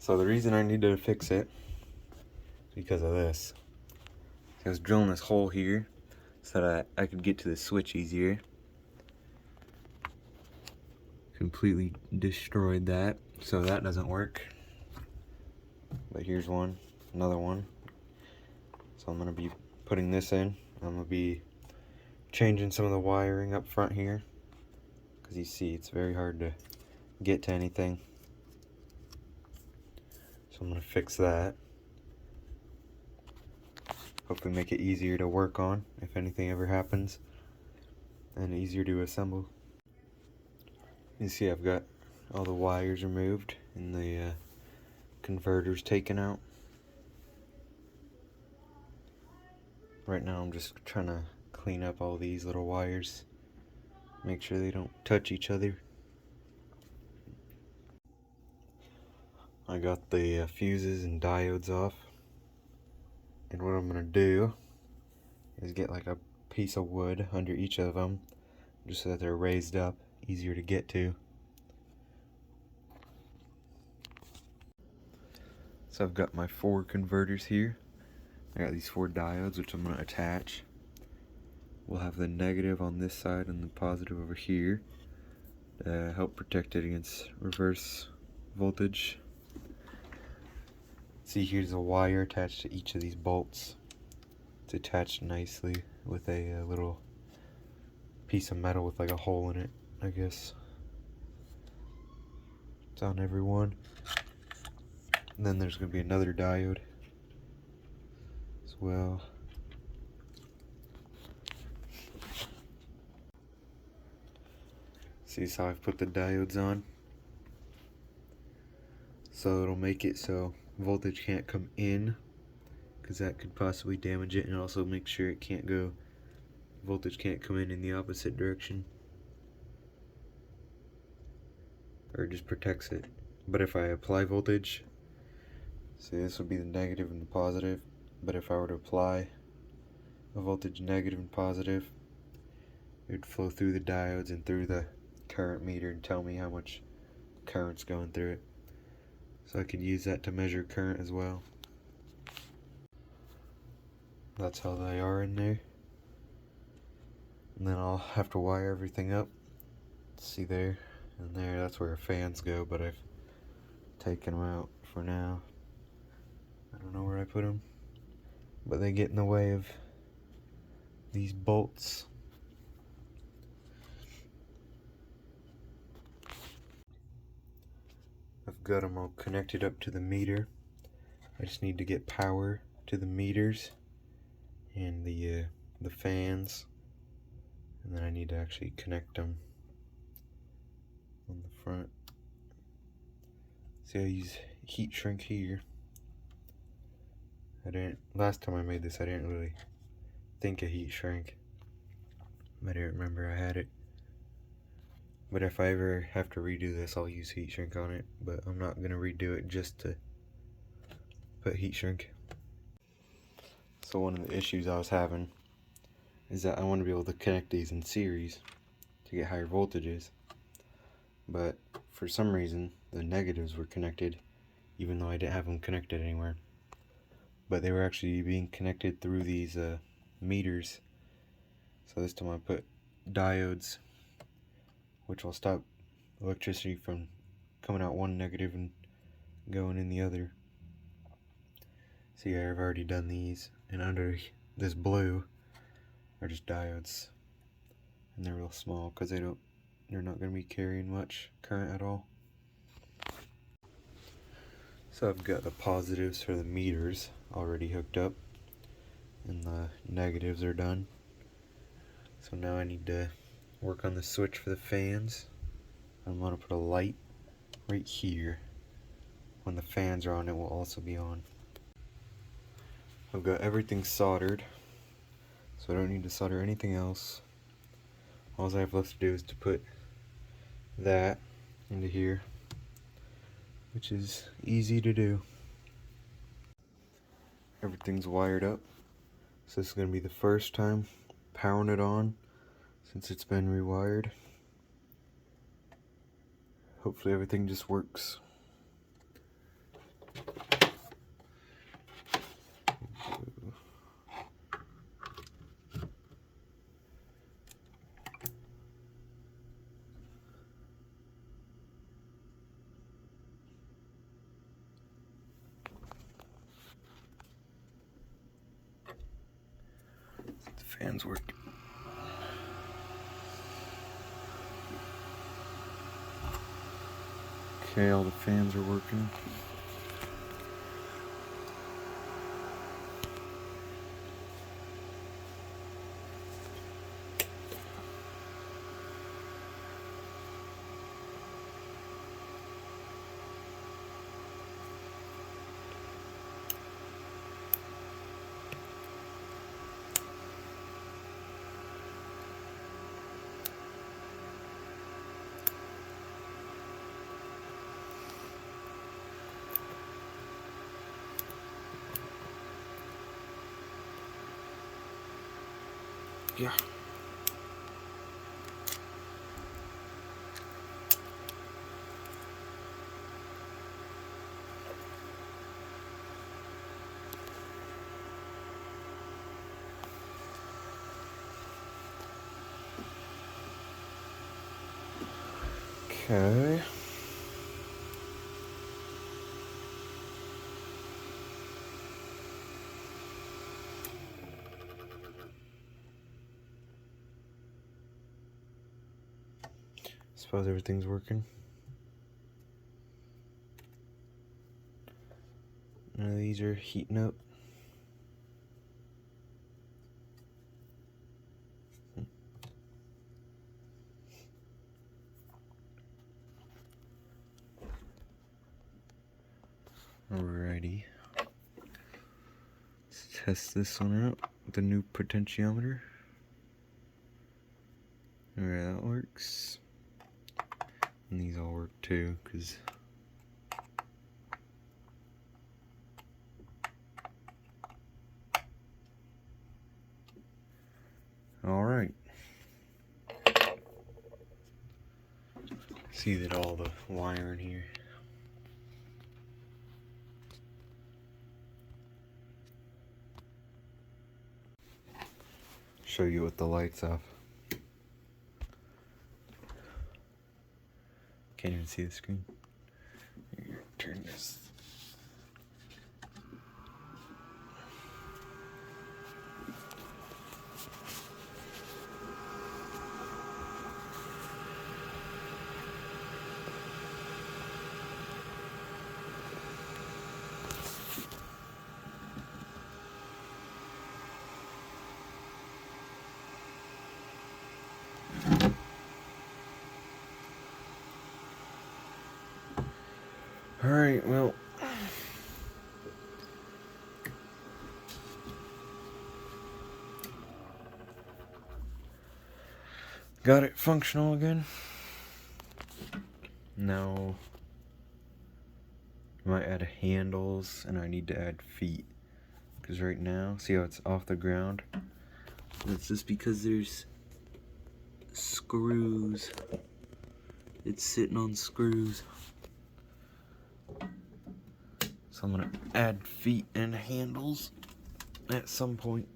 So the reason I need to fix it is because of this. I was drilling this hole here so that I could get to the switch easier. Completely destroyed that, so that doesn't work. But here's one, another one. So I'm gonna be putting this in. I'm gonna be changing some of the wiring up front here, because you see it's very hard to get to anything. So I'm gonna fix that. Hopefully make it easier to work on if anything ever happens, and easier to assemble. You see I've got all the wires removed and the converters taken out. Right now I'm just trying to clean up all these little wires, make sure they don't touch each other. I got the fuses and diodes off, and what I'm gonna do is get like a piece of wood under each of them, just so that they're raised up, easier to get to. So I've got my 4 converters here. I got these 4 diodes, which I'm gonna attach. We'll have the negative on this side and the positive over here to help protect it against reverse voltage. See, here's a wire attached to each of these bolts. It's attached nicely with a little piece of metal with like a hole in it, I guess. It's on every one. And then there's going to be another diode as well. See how I've put the diodes on? So it'll make it so voltage can't come in, because that could possibly damage it, and also make sure it can't go, voltage can't come in the opposite direction. Or it just protects it. But if I apply voltage, see, this would be the negative and the positive, but if I were to apply a voltage negative and positive, it would flow through the diodes and through the current meter and tell me how much current's going through it. So I could use that to measure current as well. That's how they are in there. And then I'll have to wire everything up. See there and there, that's where fans go, but I've taken them out for now. I don't know where I put them, but they get in the way of these bolts. I've got them all connected up to the meter. I just need to get power to the meters and the fans, and then I need to actually connect them on the front. See, I use heat shrink here. Last time I made this, I didn't really think of heat shrink. I didn't remember I had it. But if I ever have to redo this, I'll use heat shrink on it. But I'm not gonna redo it just to put heat shrink. So one of the issues I was having is that I want to be able to connect these in series to get higher voltages. But for some reason, the negatives were connected, even though I didn't have them connected anywhere. But they were actually being connected through these meters. So this time I put diodes, which will stop electricity from coming out one negative and going in the other. See, I've already done these, and under this blue are just diodes, and they're real small because they're not going to be carrying much current at all. So I've got the positives for the meters already hooked up, and the negatives are done. So now I need to work on the switch for the fans. I'm going to put a light right here. When the fans are on, it will also be on. I've got everything soldered, so I don't need to solder anything else. All I have left to do is to put that into here, which is easy to do. Everything's wired up, so this is going to be the first time powering it on since it's been rewired. Hopefully everything just works. Fans work. Okay, all the fans are working. Yeah. Okay. Suppose everything's working. None of these are heating up. Alrighty. Let's test this one out with the new potentiometer. Alright, that works. And these all work too, because alright. See that all the wire in here. Show you with the lights off. Can't even see the screen. Here, turn this. Alright, well. Got it functional again. Now, I might add handles and I need to add feet. Because right now, see how it's off the ground? That's just because there's screws. It's sitting on screws. So I'm gonna add feet and handles at some point.